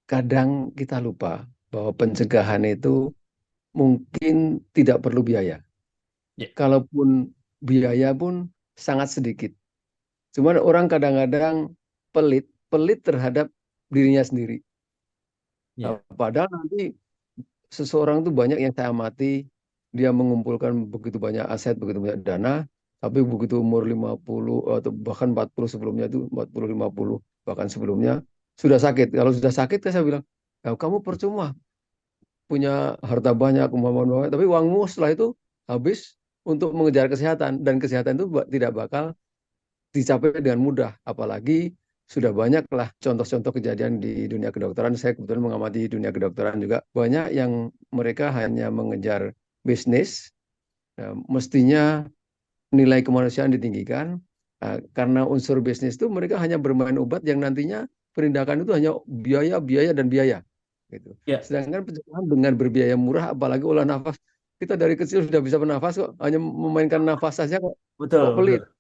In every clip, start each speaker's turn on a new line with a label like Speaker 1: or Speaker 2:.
Speaker 1: kadang kita lupa bahwa pencegahan itu mungkin tidak perlu biaya.
Speaker 2: Ya,
Speaker 1: Kalaupun biaya pun sangat sedikit. Cuman orang kadang-kadang pelit terhadap dirinya sendiri. Nah,
Speaker 2: ya,
Speaker 1: padahal nanti seseorang tuh banyak yang saya amati, dia mengumpulkan begitu banyak aset, begitu banyak dana, tapi begitu umur 50 atau bahkan 40 sebelumnya itu 40 50 bahkan sebelumnya sudah sakit. Kalau sudah sakit kan saya bilang, "Ya, kamu percuma punya harta banyak, kemampuan banyak, tapi uangmu setelah itu habis untuk mengejar kesehatan dan kesehatan itu tidak bakal dicapai dengan mudah. Apalagi sudah banyaklah contoh-contoh kejadian di dunia kedokteran. Saya kebetulan mengamati dunia kedokteran juga. Banyak yang mereka hanya mengejar bisnis, mestinya nilai kemanusiaan ditinggikan. Karena unsur bisnis itu mereka hanya bermain obat yang nantinya penindakan itu hanya biaya, biaya, dan biaya. Gitu.
Speaker 2: ya,
Speaker 1: Sedangkan pencegahan dengan berbiaya murah, apalagi olah nafas, kita dari kecil sudah bisa bernafas kok, hanya memainkan nafas saja kok
Speaker 2: betul,
Speaker 1: pelit.
Speaker 2: betul.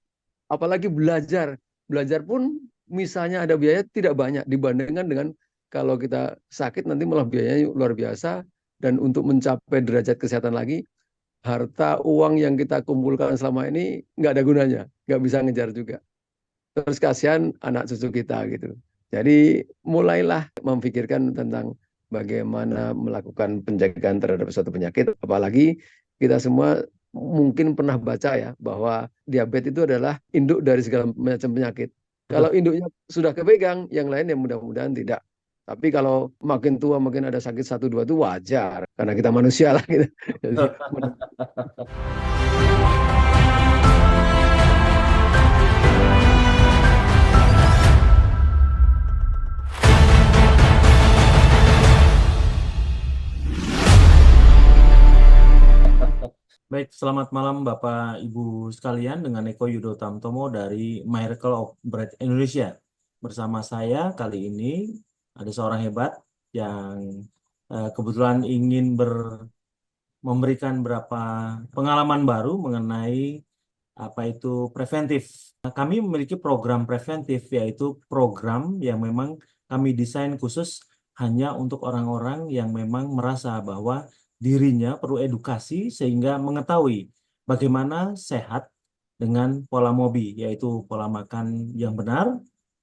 Speaker 1: Apalagi belajar. Belajar pun misalnya ada biaya tidak banyak dibandingkan dengan kalau kita sakit nanti malah biayanya luar biasa dan untuk mencapai derajat kesehatan lagi harta uang yang kita kumpulkan selama ini nggak ada gunanya, nggak bisa ngejar juga. Terus kasihan anak cucu kita gitu. Jadi mulailah memikirkan tentang bagaimana melakukan pencegahan terhadap suatu penyakit. Apalagi kita semua mungkin pernah baca ya bahwa diabetes itu adalah induk dari segala macam penyakit. Kalau
Speaker 2: Betul.
Speaker 1: induknya sudah kepegang, yang lain ya mudah-mudahan tidak. Tapi kalau makin tua makin ada sakit satu dua itu wajar karena kita manusia lah gitu. Jadi
Speaker 2: Baik, selamat malam Bapak Ibu sekalian dengan Eko Yudo Tamtomo dari Miracle of Bread Indonesia. Bersama saya kali ini ada seorang hebat yang kebetulan ingin memberikan beberapa pengalaman baru mengenai apa itu preventif. Kami memiliki program preventif yaitu program yang memang kami desain khusus hanya untuk orang-orang yang memang merasa bahwa dirinya perlu edukasi sehingga mengetahui bagaimana sehat dengan pola MOBI, yaitu pola makan yang benar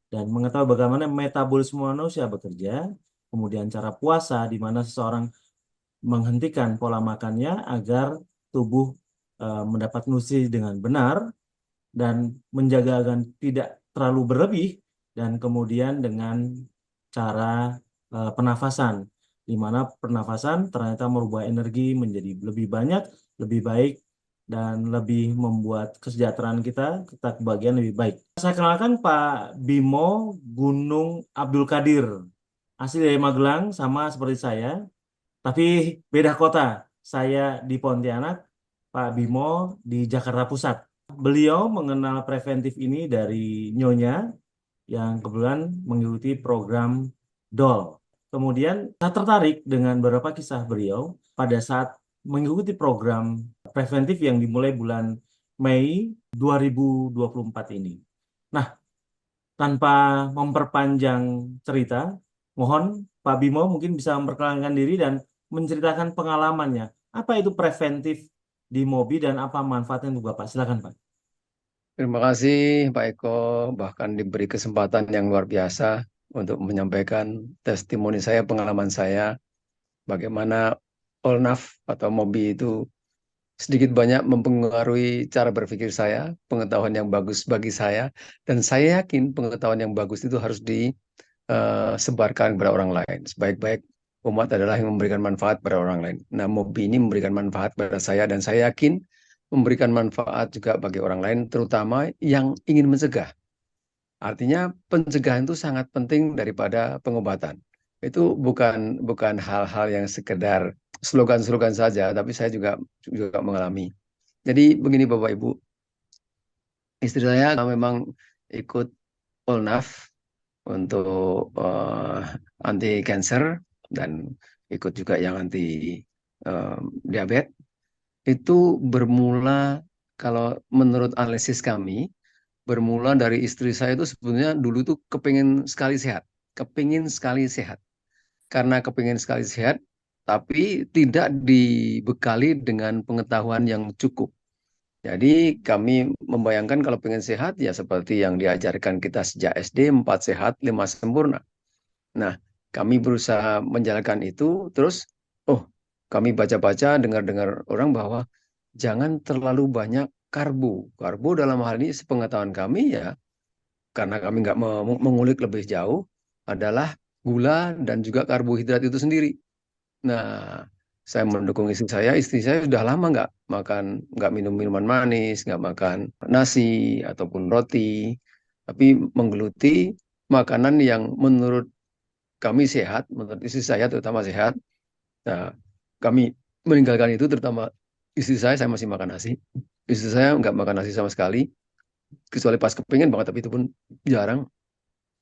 Speaker 2: dan mengetahui bagaimana metabolisme manusia bekerja, kemudian cara puasa di mana seseorang menghentikan pola makannya agar tubuh mendapat nutrisi dengan benar dan menjaga agar tidak terlalu berlebih dan kemudian dengan cara pernafasan di mana pernafasan ternyata merubah energi menjadi lebih banyak, lebih baik dan lebih membuat kesejahteraan kita kebahagiaan lebih baik. Saya kenalkan Pak Bimo Gunung Abdul Kadir, asli dari Magelang sama seperti saya, tapi beda kota. Saya di Pontianak, Pak Bimo di Jakarta Pusat. Beliau mengenal preventif ini dari nyonya yang kebetulan mengikuti program DOL. Kemudian saya tertarik dengan beberapa kisah beliau pada saat mengikuti program preventif yang dimulai bulan Mei 2024 ini. Nah, tanpa memperpanjang cerita, mohon Pak Bimo mungkin bisa memperkenalkan diri dan menceritakan pengalamannya. Apa itu preventif di MOBI dan apa manfaatnya untuk Bapak? Silakan, Pak.
Speaker 1: terima kasih Pak Eko, bahkan diberi kesempatan yang luar biasa untuk menyampaikan testimoni saya, pengalaman saya, bagaimana Olnaf atau Mobi itu sedikit banyak mempengaruhi cara berpikir saya, pengetahuan yang bagus bagi saya, dan saya yakin pengetahuan yang bagus itu harus disebarkan kepada orang lain. Sebaik-baik umat adalah yang memberikan manfaat pada orang lain. Nah, Mobi ini memberikan manfaat pada saya, dan saya yakin memberikan manfaat juga bagi orang lain, terutama yang ingin mencegah. Artinya pencegahan itu sangat penting daripada pengobatan. Itu bukan bukan hal-hal yang sekedar slogan-slogan saja, tapi saya juga mengalami. Jadi begini Bapak Ibu, istri saya memang ikut Polnaf untuk anti cancer dan ikut juga yang anti eh, diabetes. Itu bermula kalau menurut analisis kami bermula dari istri saya itu sebenarnya dulu tuh kepingin sekali sehat, kepingin sekali sehat. karena kepingin sekali sehat, tapi tidak dibekali dengan pengetahuan yang cukup. Jadi kami membayangkan kalau pengen sehat ya seperti yang diajarkan kita sejak SD, 4 sehat, 5 sempurna. Nah, kami berusaha menjalankan itu, terus, oh, kami baca-baca, dengar-dengar orang bahwa jangan terlalu banyak karbo. Karbo dalam hal ini sepengetahuan kami ya, karena kami nggak mengulik lebih jauh, adalah gula dan juga karbohidrat itu sendiri. Nah, saya mendukung istri saya sudah lama nggak minum minuman manis, nggak makan nasi ataupun roti, tapi menggeluti makanan yang menurut kami sehat, menurut istri saya terutama sehat. Nah, kami meninggalkan itu, terutama istri saya masih makan nasi. Istri saya nggak makan nasi sama sekali, kecuali pas kepingin banget, tapi itu pun jarang.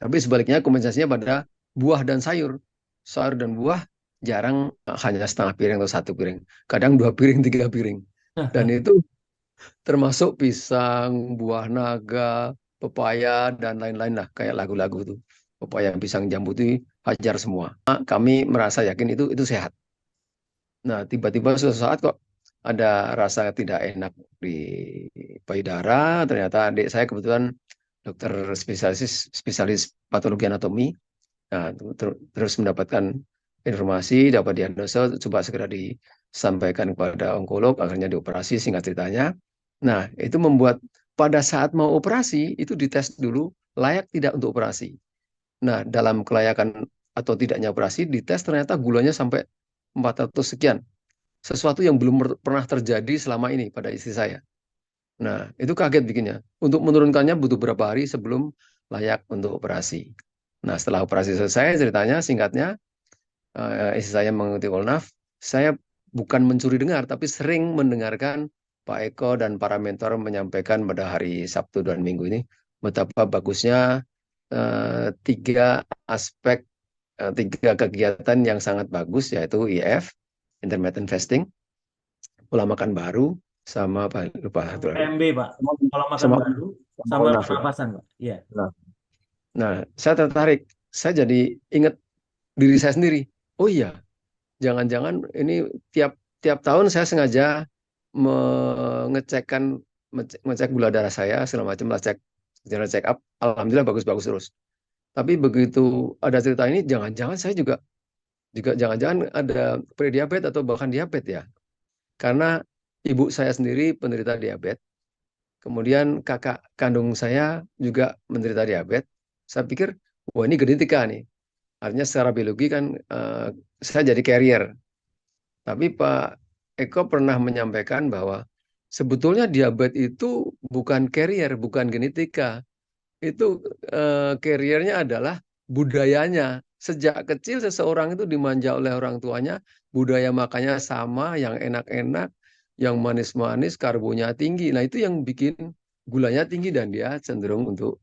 Speaker 1: Tapi sebaliknya kompensasinya pada buah dan sayur. Sayur dan buah jarang, hanya setengah piring atau satu piring. Kadang 2 piring, 3 piring. Dan itu termasuk pisang, buah naga, pepaya, dan lain-lain lah. Kayak lagu-lagu itu. Pepaya, pisang, jambu itu hajar semua. Kami merasa yakin itu sehat. Nah, tiba-tiba suatu saat kok ada rasa tidak enak di payudara. Ternyata adik saya kebetulan dokter spesialis patologi anatomi. Nah, terus mendapatkan informasi, dapat diagnosa, coba segera disampaikan kepada onkolog, akhirnya dioperasi, singkat ceritanya. Nah, itu membuat pada saat mau operasi, itu dites dulu layak tidak untuk operasi. Nah, dalam kelayakan atau tidaknya operasi, dites ternyata gulanya sampai 400 sekian. Sesuatu yang belum pernah terjadi selama ini pada istri saya. Nah, itu kaget bikinnya. Untuk menurunkannya butuh berapa hari sebelum layak untuk operasi. Nah, setelah operasi selesai, ceritanya singkatnya, istri saya mengikuti Olnaf. Saya bukan mencuri dengar, tapi sering mendengarkan Pak Eko dan para mentor menyampaikan pada hari Sabtu dan Minggu ini betapa bagusnya tiga aspek, tiga kegiatan yang sangat bagus, yaitu IF, intermittent fasting, pola makan baru, sama apa lupa satu lagi,
Speaker 2: PMB, Pak.
Speaker 1: sama,
Speaker 2: Kalau makan
Speaker 1: sama,
Speaker 2: baru
Speaker 1: sama
Speaker 2: sama
Speaker 1: Olnaf ya.
Speaker 2: pernapasan, Pak. Iya.
Speaker 1: Nah, nah, saya tertarik. Saya jadi ingat diri saya sendiri. Oh iya, jangan-jangan ini tiap tiap tahun saya sengaja mengecekkan ngecek gula darah saya segala macam lah, cek general check up. Alhamdulillah bagus-bagus terus. Tapi begitu ada cerita ini, jangan-jangan saya juga juga jangan-jangan ada prediabetes atau bahkan diabetes ya. Karena ibu saya sendiri penderita diabetes. Kemudian kakak kandung saya juga menderita diabetes. Saya pikir, wah ini genetika nih. Artinya secara biologi kan saya jadi carrier. Tapi Pak Eko pernah menyampaikan bahwa sebetulnya diabetes itu bukan carrier, bukan genetika. Itu carriernya adalah budayanya. Sejak kecil seseorang itu dimanja oleh orang tuanya, budaya makannya sama, yang enak-enak, yang manis-manis, karbonya tinggi. Nah, itu yang bikin gulanya tinggi dan dia cenderung untuk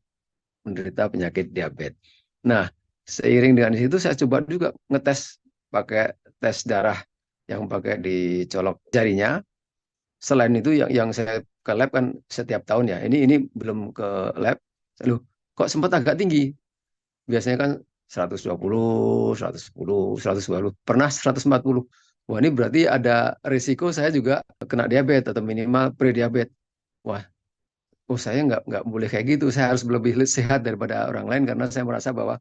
Speaker 1: menderita penyakit diabetes. Nah, seiring dengan itu saya coba juga ngetes pakai tes darah yang pakai dicolok jarinya. Selain itu yang saya ke lab kan setiap tahun ya. Ini belum ke lab. Loh, kok sempat agak tinggi? Biasanya kan 120, 110, 120. Pernah 140. Wah, ini berarti ada risiko saya juga kena diabetes atau minimal prediabetes. Wah, saya nggak boleh kayak gitu. Saya harus lebih sehat daripada orang lain karena saya merasa bahwa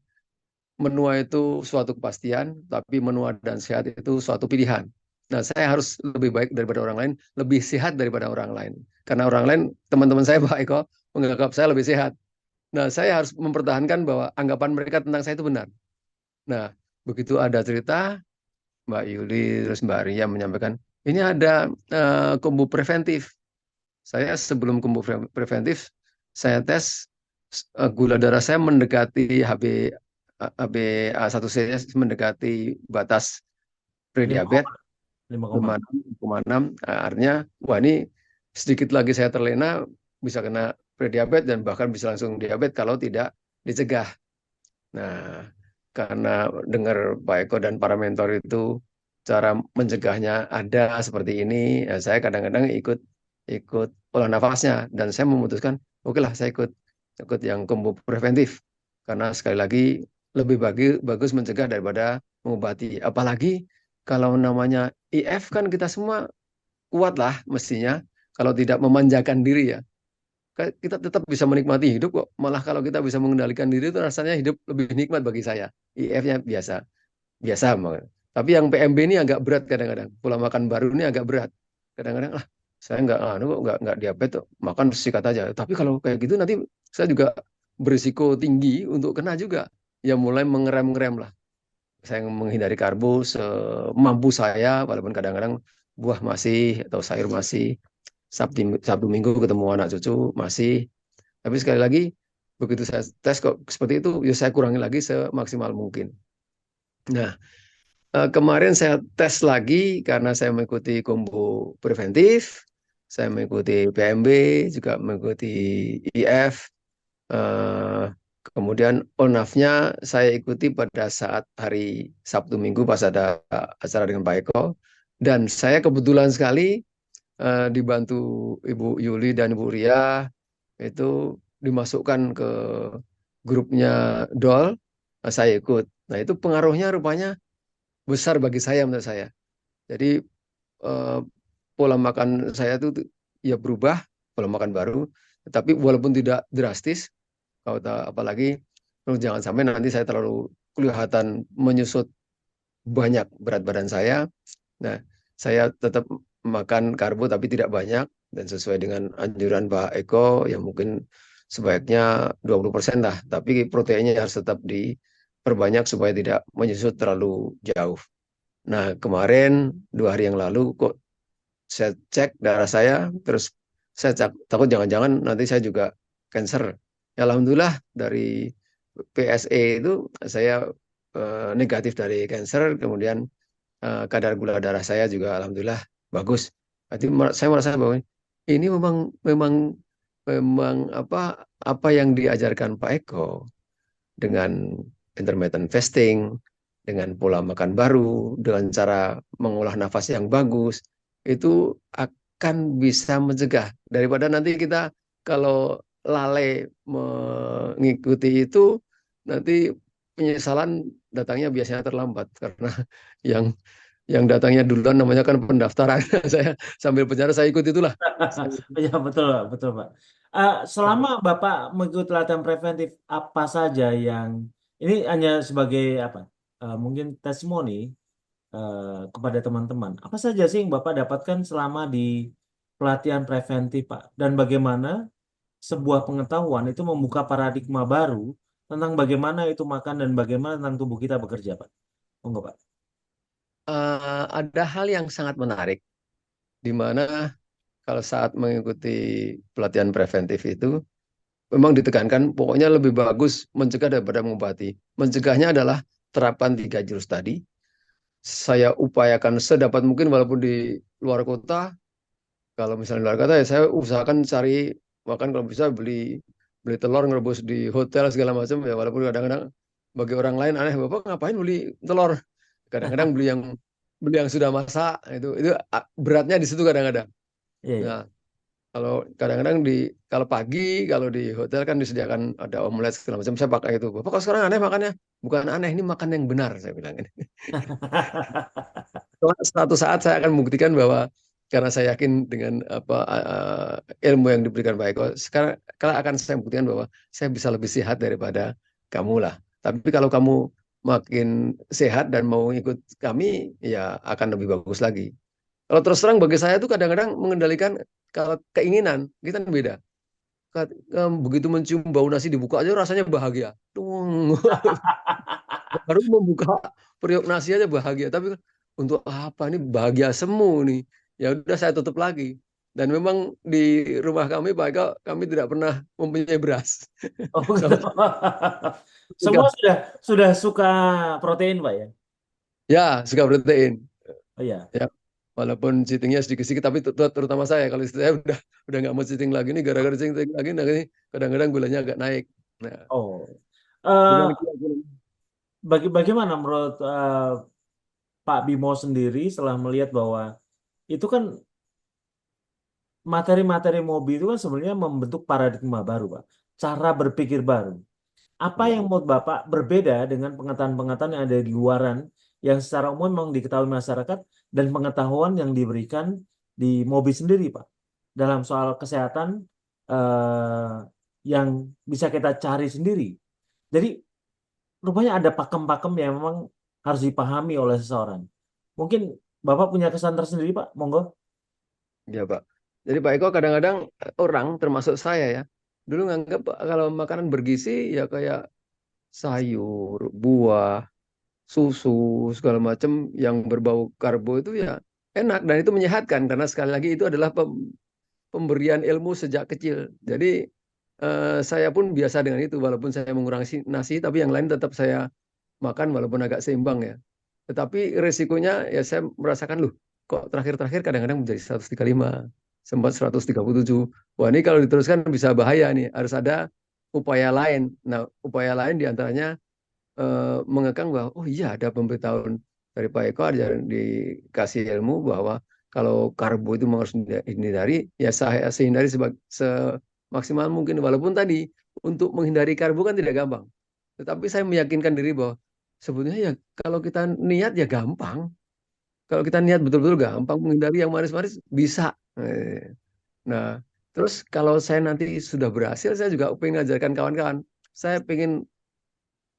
Speaker 1: menua itu suatu kepastian, tapi menua dan sehat itu suatu pilihan. Nah, saya harus lebih baik daripada orang lain, lebih sehat daripada orang lain. Karena orang lain, teman-teman saya, Pak Eko, menganggap saya lebih sehat. Nah, saya harus mempertahankan bahwa anggapan mereka tentang saya itu benar. Nah, begitu ada cerita, Mbak Yuli, terus Mbak Ria menyampaikan, ini ada kombo preventif. Saya sebelum kombo preventif, saya tes gula darah saya mendekati HbA1c mendekati batas prediabetes
Speaker 2: 5,5.
Speaker 1: 5,6. Artinya, wah ini sedikit lagi saya terlena bisa kena prediabetes dan bahkan bisa langsung diabetes kalau tidak dicegah. Nah, karena dengar Pak Eko dan para mentor itu cara mencegahnya ada seperti ini, ya saya kadang-kadang ikut ikut olah nafasnya dan saya memutuskan, oke lah saya ikut ikut yang kombo preventif karena sekali lagi lebih bagus mencegah daripada mengobati. Apalagi kalau namanya IF kan kita semua kuat lah mestinya kalau tidak memanjakan diri ya. Kita tetap bisa menikmati hidup kok. Malah kalau kita bisa mengendalikan diri itu rasanya hidup lebih nikmat bagi saya. IF-nya biasa, biasa. Tapi yang PMB ini agak berat kadang-kadang. Pola makan baru ini agak berat. Kadang-kadang saya nggak diabetes, tuh. Makan sikat aja. Tapi kalau kayak gitu nanti saya juga berisiko tinggi untuk kena juga. Ya mulai mengerem-ngerem lah. Saya menghindari karbo semampu saya, walaupun kadang-kadang buah masih atau sayur masih. Sabtu Minggu ketemu anak cucu masih. Tapi sekali lagi begitu saya tes kok seperti itu, ya saya kurangi lagi semaksimal mungkin. Nah, kemarin saya tes lagi karena saya mengikuti combo preventif, saya mengikuti PMB, juga mengikuti IF. eh, Kemudian ONAF-nya saya ikuti pada saat hari Sabtu Minggu pas ada acara dengan Pak Eko. Dan saya kebetulan sekali dibantu Ibu Yuli dan Ibu Ria itu dimasukkan ke grupnya DOL, saya ikut. Nah itu pengaruhnya rupanya besar bagi saya menurut saya. Jadi eh, pola makan saya itu ya berubah, pola makan baru, tetapi walaupun tidak drastis, apalagi jangan sampai nanti saya terlalu kelihatan menyusut banyak berat badan saya. Nah, saya tetap makan karbo tapi tidak banyak dan sesuai dengan anjuran Pak Eko yang mungkin sebaiknya 20% lah, tapi proteinnya harus tetap diperbanyak supaya tidak menyusut terlalu jauh. Nah, kemarin 2 hari yang lalu kok saya cek darah saya, terus saya takut jangan-jangan nanti saya juga cancer. Ya, alhamdulillah dari PSA itu saya negatif dari cancer, kemudian kadar gula darah saya juga alhamdulillah bagus. Berarti saya merasa bahwa ini memang memang memang apa yang diajarkan Pak Eko dengan intermittent fasting, dengan pola makan baru, dengan cara mengolah nafas yang bagus, itu akan bisa mencegah daripada nanti kita kalau lalai mengikuti itu nanti penyesalan datangnya biasanya terlambat karena yang yang datangnya duluan namanya kan pendaftaran. Saya sambil bicara saya ikut itulah. Saya,
Speaker 2: Ya betul Pak, betul Pak. Selama Bapak mengikuti latihan preventif apa saja yang ini hanya sebagai apa? Mungkin testimoni eh, kepada teman-teman. Apa saja sih yang Bapak dapatkan selama di pelatihan preventif Pak? Dan bagaimana sebuah pengetahuan itu membuka paradigma baru tentang bagaimana itu makan dan bagaimana tentang tubuh kita bekerja Pak? Monggo Pak.
Speaker 1: ada hal yang sangat menarik di mana kalau saat mengikuti pelatihan preventif itu memang ditekankan pokoknya lebih bagus mencegah daripada mengobati. Mencegahnya adalah terapan 3 jurus tadi. Saya upayakan sedapat mungkin walaupun di luar kota. Kalau misalnya di luar kota ya saya usahakan cari makan kalau bisa beli beli telur ngerebus di hotel segala macam ya walaupun kadang-kadang bagi orang lain aneh Bapak ngapain beli telur? Kadang-kadang beli yang sudah masak itu beratnya di situ kadang-kadang.
Speaker 2: Iya, iya.
Speaker 1: Nah, kalau kalau pagi kalau di hotel kan disediakan ada omelet segala macam saya pakai itu. Bapak kalau sekarang aneh makannya? Bukan aneh, ini makan yang benar saya bilang ini. Suatu saat saya akan membuktikan bahwa karena saya yakin dengan ilmu yang diberikan Pak Eko, sekarang kalau akan saya buktikan bahwa saya bisa lebih sehat daripada kamu lah. Tapi kalau kamu makin sehat dan mau ikut kami, ya akan lebih bagus lagi. Kalau terus terang bagi saya itu kadang-kadang mengendalikan kalau keinginan kita kan beda. Begitu mencium bau nasi dibuka aja rasanya bahagia. Tung. Baru membuka periuk nasi aja bahagia. Tapi untuk apa ini bahagia semu nih? Ya udah saya tutup lagi. Dan memang di rumah kami Pak Eko, kami tidak pernah mempunyai beras.
Speaker 2: Oh, gitu.
Speaker 1: Kalau
Speaker 2: Semua
Speaker 1: suka,
Speaker 2: sudah suka protein, Pak ya?
Speaker 1: ya suka protein.
Speaker 2: Oh iya.
Speaker 1: Ya, walaupun cheatingnya sedikit-sedikit, tapi terutama saya. Kalau istri saya udah nggak mau cheating lagi nih, gara-gara cheating lagi, nah ini kadang-kadang gulanya agak naik. Nah,
Speaker 2: Oh. Eh,
Speaker 1: gimana kira-kira?
Speaker 2: bagaimana menurut Pak Bimo sendiri setelah melihat bahwa itu kan materi-materi mobil itu kan sebenarnya membentuk paradigma baru, Pak. Cara berpikir baru. apa yang menurut Bapak berbeda dengan pengetahuan-pengetahuan yang ada di luaran yang secara umum memang diketahui masyarakat dan pengetahuan yang diberikan di MOBI sendiri, Pak, dalam soal kesehatan eh, yang bisa kita cari sendiri. Jadi rupanya ada pakem-pakem yang memang harus dipahami oleh seseorang. Mungkin Bapak punya kesan tersendiri, Pak. Monggo.
Speaker 1: Ya, Pak. Jadi Pak Eko kadang-kadang orang termasuk saya ya, dulu nganggap kalau makanan bergizi ya kayak sayur, buah, susu, segala macam yang berbau karbo itu ya enak dan itu menyehatkan karena sekali lagi itu adalah pemberian ilmu sejak kecil. Jadi saya pun biasa dengan itu walaupun saya mengurangi nasi tapi yang lain tetap saya makan walaupun agak seimbang ya. Tetapi resikonya ya saya merasakan loh kok terakhir-terakhir kadang-kadang menjadi 135, sempat 137. Wah ini kalau diteruskan bisa bahaya nih, harus ada upaya lain. Nah upaya lain diantaranya mengekang bahwa oh iya ada pemberitahuan dari Pak Eko ada dikasih ilmu bahwa kalau karbo itu memang harus dihindari, ya saya hindari semaksimal mungkin. Walaupun tadi untuk menghindari karbo kan tidak gampang. Tetapi saya meyakinkan diri bahwa sebetulnya ya kalau kita niat ya gampang. Kalau kita niat betul-betul gampang menghindari yang manis-manis bisa. Nah, terus kalau saya nanti sudah berhasil, saya juga pengen ngajarkan kawan-kawan. Saya pengen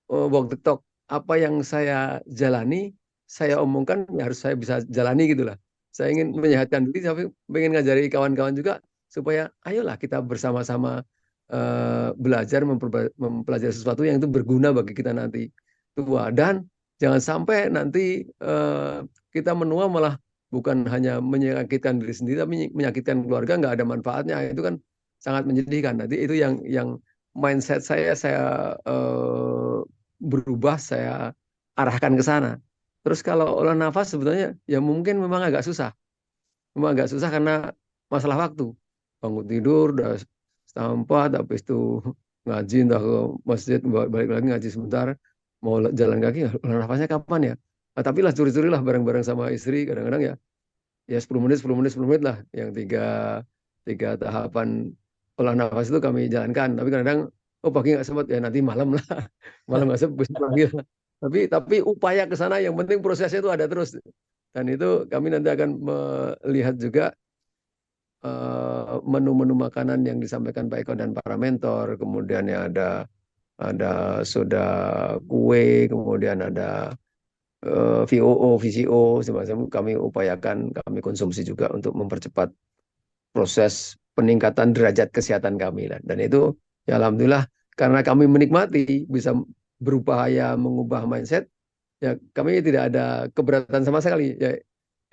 Speaker 1: walk the talk. Apa yang saya jalani, saya omongkan, ya harus saya bisa jalani gitulah. Saya ingin menyehatkan diri, tapi pengen ngajari kawan-kawan juga supaya ayolah kita bersama-sama belajar mempelajari sesuatu yang itu berguna bagi kita nanti tua dan jangan sampai nanti kita menua malah bukan hanya menyakitkan diri sendiri tapi menyakitkan keluarga nggak ada manfaatnya itu kan sangat menyedihkan. Nanti itu yang mindset saya berubah, saya arahkan ke sana. Terus kalau olah nafas sebetulnya ya mungkin memang agak susah. Memang agak susah karena masalah waktu. Bangun tidur udah setengah empat, habis itu ngaji entah ke masjid, balik lagi ngaji sebentar, mau jalan kaki, olah nafasnya kapan ya? Nah, tapi lah curi-curi lah bareng-bareng sama istri, kadang-kadang ya 10 menit, 10 menit, 10 menit lah, yang tiga tahapan olah nafas itu kami jalankan. Tapi kadang oh pagi nggak sempat ya nanti malam lah, malam nggak sempat besok lagi lah. Tapi upaya ke sana yang penting prosesnya itu ada terus. Dan itu kami nanti akan melihat juga menu-menu makanan yang disampaikan Pak Eko dan para mentor. Kemudian ya ada soda kue, kemudian ada VOO, VCO, semacam kami upayakan, kami konsumsi juga untuk mempercepat proses peningkatan derajat kesehatan kami. Dan itu ya alhamdulillah karena kami menikmati bisa berupaya mengubah mindset, ya kami tidak ada keberatan sama sekali. Ya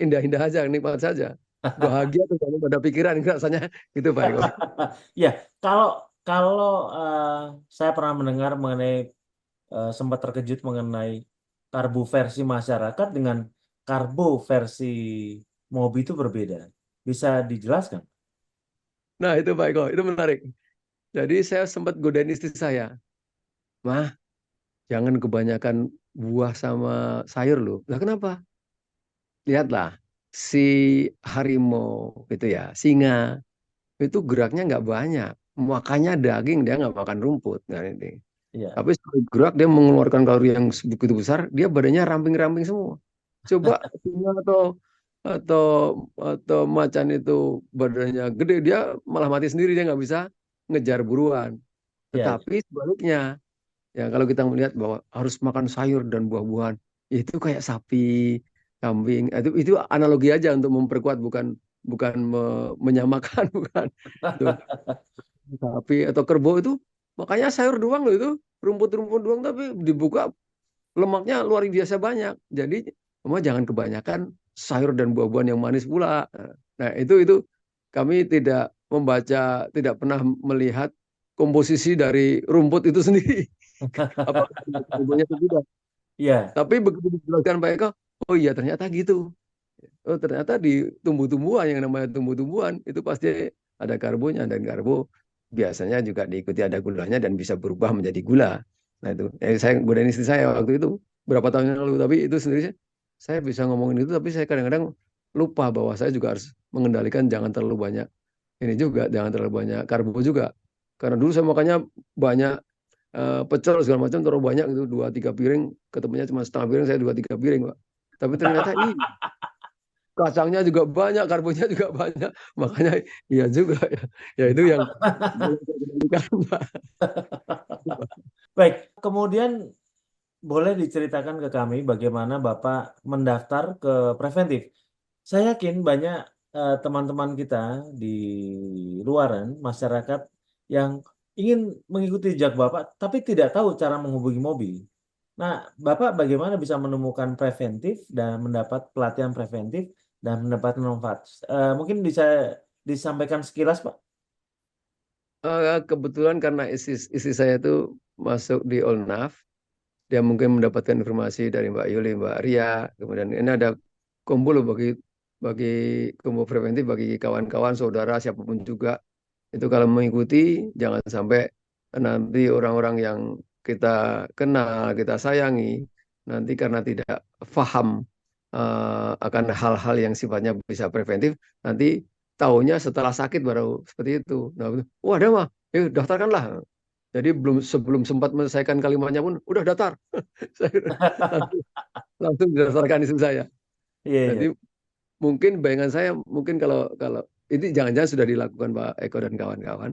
Speaker 1: indah-indah aja, nikmat saja. Bahagia tuh kalau pada pikiran rasanya gitu Pak Eko.
Speaker 2: Ya, kalau kalau saya pernah mendengar mengenai sempat terkejut mengenai karbo versi masyarakat dengan karbo versi Mobi itu berbeda. Bisa dijelaskan?
Speaker 1: Nah itu Pak Eko, itu menarik. Jadi saya sempat godain istri saya, mah jangan kebanyakan buah sama sayur loh. Lah kenapa? Lihatlah si harimau gitu ya, singa itu geraknya nggak banyak, makannya daging dia nggak makan rumput. Nah, ini.
Speaker 2: Iya.
Speaker 1: Tapi sekali gerak dia mengeluarkan kalori yang begitu besar, dia badannya ramping-ramping semua. Coba singa atau atau macan itu badannya gede, dia malah mati sendiri, dia nggak bisa ngejar buruan.
Speaker 2: Iya, iya.
Speaker 1: Tetapi sebaliknya, ya kalau kita melihat bahwa harus makan sayur dan buah-buahan, itu kayak sapi, kambing. Itu analogi aja untuk memperkuat, bukan bukan menyamakan, bukan. Tuh, sapi atau kerbau itu makanya sayur doang loh itu, rumput-rumput doang tapi dibuka lemaknya luar biasa banyak. Jadi memang jangan kebanyakan sayur dan buah-buahan yang manis pula. Nah, itu kami tidak membaca, tidak pernah melihat komposisi dari rumput itu sendiri. Apakah bumbunya atau tidak.
Speaker 2: Iya.
Speaker 1: Tapi begitu dijelaskan Pak Eko, oh iya ternyata gitu. Oh ternyata di tumbuh-tumbuhan yang namanya tumbuh-tumbuhan itu pasti ada karbonya dan karbo biasanya juga diikuti ada gulanya dan bisa berubah menjadi gula. Nah itu, saya godain istri saya waktu itu berapa tahun yang lalu, tapi itu sendiri saya bisa ngomongin itu, tapi saya kadang-kadang lupa bahwa saya juga harus mengendalikan jangan terlalu banyak ini juga, jangan terlalu banyak karbo juga. Karena dulu saya makannya banyak pecel segala macam terlalu banyak itu 2-3 piring, ketemunya cuma setengah piring, saya 2-3 piring, Pak. Tapi ternyata kacangnya juga banyak, karbonnya juga banyak, makanya iya juga ya. Ya itu yang belum saya kendalikan, Pak.
Speaker 2: Baik, kemudian boleh diceritakan ke kami bagaimana Bapak mendaftar ke preventif. Saya yakin banyak teman-teman kita di luaran masyarakat yang ingin mengikuti jejak Bapak, tapi tidak tahu cara menghubungi mobil. Nah, Bapak bagaimana bisa menemukan preventif dan mendapat pelatihan preventif dan mendapat manfaat? Mungkin bisa disampaikan sekilas, Pak?
Speaker 1: Kebetulan karena istri saya itu masuk di Olnaf, dia mungkin mendapatkan informasi dari Mbak Yuli, Mbak Ria, kemudian ini ada kumpul bagi bagi kumpul preventif bagi kawan-kawan, saudara, siapapun juga. Itu kalau mengikuti, jangan sampai nanti orang-orang yang kita kenal, kita sayangi, nanti karena tidak paham akan hal-hal yang sifatnya bisa preventif, nanti tahunya setelah sakit baru seperti itu. Nah, oh ada mah, daftarkanlah. Jadi sebelum sempat menyelesaikan kalimatnya pun udah daftar. Saya langsung, langsung didaftarkan istri saya.
Speaker 2: Iya,
Speaker 1: Jadi
Speaker 2: iya.
Speaker 1: mungkin bayangan saya mungkin kalau kalau ini jangan-jangan sudah dilakukan Pak Eko dan kawan-kawan,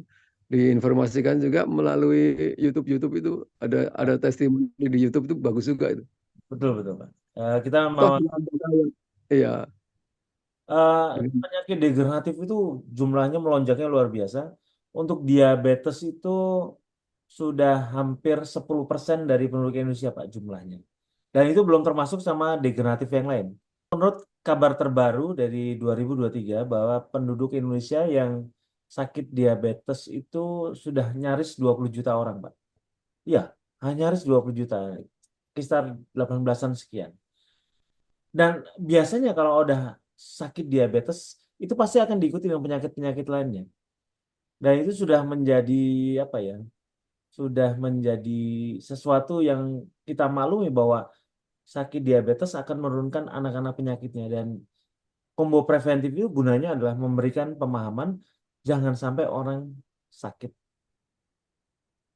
Speaker 1: diinformasikan juga melalui YouTube YouTube itu ada testimoni di YouTube itu bagus juga itu.
Speaker 2: Betul, betul, Pak. Kita
Speaker 1: Toh
Speaker 2: mau
Speaker 1: iya.
Speaker 2: Eh, penyakit degeneratif itu jumlahnya melonjaknya luar biasa. Untuk diabetes itu sudah hampir 10% dari penduduk Indonesia, Pak, jumlahnya. Dan itu belum termasuk sama degeneratif yang lain. Menurut kabar terbaru dari 2023 bahwa penduduk Indonesia yang sakit diabetes itu sudah nyaris 20 juta orang, Pak. Iya, nyaris 20 juta. Sekitar 18-an sekian. Dan biasanya kalau udah sakit diabetes, itu pasti akan diikuti dengan penyakit-penyakit lainnya. Dan itu sudah menjadi apa ya? Sudah menjadi sesuatu yang kita maklumi bahwa sakit diabetes akan menurunkan anak-anak penyakitnya. Dan combo preventif itu gunanya adalah memberikan pemahaman jangan sampai orang sakit.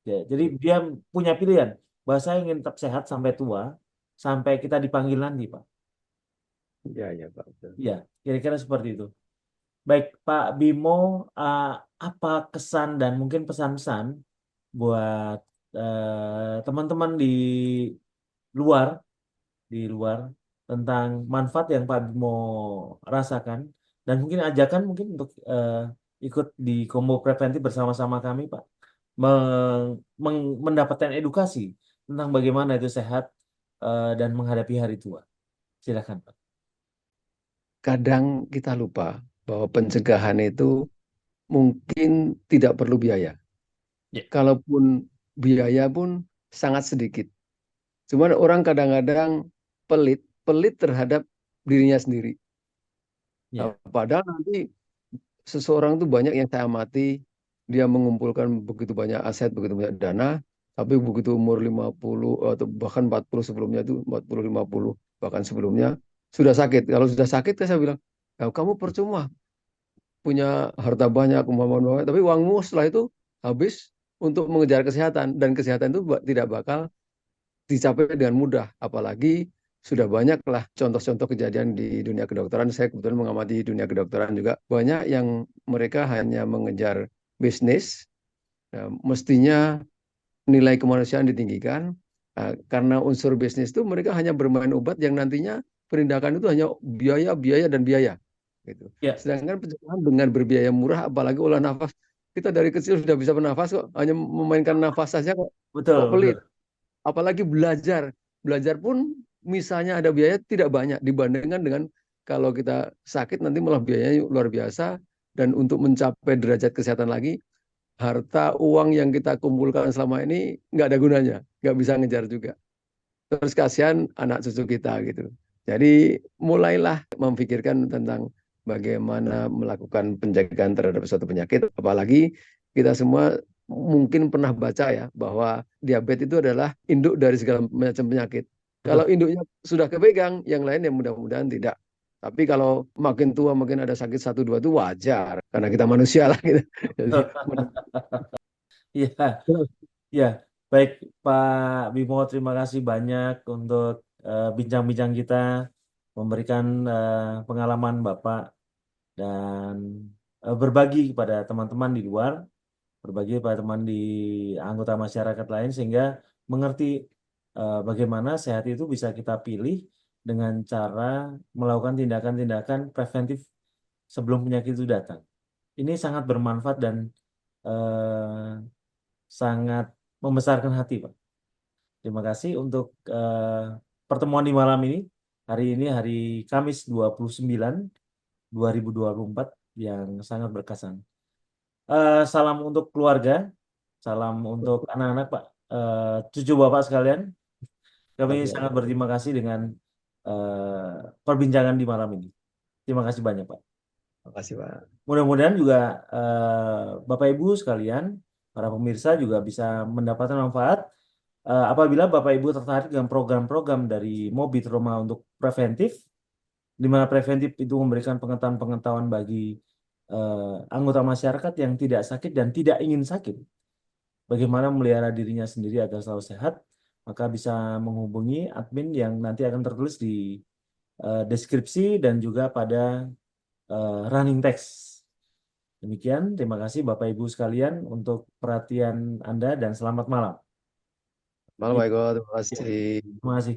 Speaker 2: Ya, jadi dia punya pilihan bahwa saya ingin tetap sehat sampai tua, sampai kita dipanggil nanti, Pak.
Speaker 1: Iya, iya, Pak. Betul.
Speaker 2: Ya, kira-kira seperti itu. Baik, Pak Bimo, eh, apa kesan dan mungkin pesan-pesan buat teman-teman luar, di luar tentang manfaat yang Pak Bimo rasakan dan mungkin ajakan mungkin untuk ikut di combo preventif bersama-sama kami, Pak, mendapatkan edukasi tentang bagaimana itu sehat dan menghadapi hari tua. Silakan, Pak.
Speaker 1: Kadang kita lupa bahwa pencegahan itu mungkin tidak perlu biaya.
Speaker 2: Ya,
Speaker 1: Kalaupun biaya pun sangat sedikit. Cuman orang kadang-kadang pelit terhadap dirinya sendiri. Nah,
Speaker 2: ya,
Speaker 1: padahal nanti seseorang tuh banyak yang saya amati, dia mengumpulkan begitu banyak aset, begitu banyak dana, tapi begitu umur 50 atau bahkan 40 sebelumnya itu 40 50 bahkan sebelumnya sudah sakit. Kalau sudah sakit kan saya bilang, "Ya, kamu percuma punya harta banyak, kemampuan banyak, tapi uangmu setelah itu habis untuk mengejar kesehatan dan kesehatan itu tidak bakal dicapai dengan mudah. Apalagi sudah banyaklah contoh-contoh kejadian di dunia kedokteran. Saya kebetulan mengamati dunia kedokteran juga. Banyak yang mereka hanya mengejar bisnis, mestinya nilai kemanusiaan ditinggikan. Karena unsur bisnis itu mereka hanya bermain obat yang nantinya penindakan itu hanya biaya, biaya, dan biaya. Gitu.
Speaker 2: ya,
Speaker 1: Sedangkan pencegahan dengan berbiaya murah, apalagi olah nafas, kita dari kecil sudah bisa bernafas kok, hanya memainkan nafas saja kok
Speaker 2: betul,
Speaker 1: pelit.
Speaker 2: betul.
Speaker 1: Apalagi belajar. Belajar pun misalnya ada biaya tidak banyak dibandingkan dengan kalau kita sakit nanti malah biayanya luar biasa dan untuk mencapai derajat kesehatan lagi harta uang yang kita kumpulkan selama ini nggak ada gunanya, nggak bisa ngejar juga. Terus kasihan anak cucu kita gitu. Jadi mulailah memikirkan tentang bagaimana melakukan pencegahan terhadap suatu penyakit. Apalagi kita semua mungkin pernah baca ya bahwa diabetes itu adalah induk dari segala macam penyakit. Kalau
Speaker 2: Betul.
Speaker 1: induknya sudah kepegang, yang lain ya mudah-mudahan tidak. Tapi kalau makin tua makin ada sakit satu dua itu wajar karena kita manusia lah gitu. Jadi
Speaker 2: Iya, iya. Baik, Pak Bimo, terima kasih banyak untuk bincang-bincang kita, memberikan pengalaman Bapak dan berbagi kepada teman-teman di luar, berbagi kepada teman di anggota masyarakat lain sehingga mengerti bagaimana sehat itu bisa kita pilih dengan cara melakukan tindakan-tindakan preventif sebelum penyakit itu datang. Ini sangat bermanfaat dan eh, sangat membesarkan hati, Pak. Terima kasih untuk pertemuan di malam ini. Hari ini hari Kamis 29 2024 yang sangat berkesan. Salam untuk keluarga, salam untuk anak-anak, Pak. Cucu Bapak sekalian, kami
Speaker 1: Siap, siap.
Speaker 2: sangat berterima kasih dengan perbincangan di malam ini. Terima kasih banyak, Pak.
Speaker 1: Makasih, Pak.
Speaker 2: Mudah-mudahan juga Bapak Ibu sekalian, para pemirsa juga bisa mendapatkan manfaat apabila Bapak Ibu tertarik dengan program-program dari Mobit Roma untuk preventif, di mana preventif itu memberikan pengetahuan-pengetahuan bagi anggota masyarakat yang tidak sakit dan tidak ingin sakit, bagaimana memelihara dirinya sendiri agar selalu sehat, maka bisa menghubungi admin yang nanti akan tertulis di deskripsi dan juga pada running text. Demikian, terima kasih Bapak Ibu sekalian untuk perhatian Anda dan selamat malam.
Speaker 1: Malam,
Speaker 2: Ya,
Speaker 1: Pak Eko. Terima
Speaker 2: ya,
Speaker 1: kasih.
Speaker 2: terima kasih.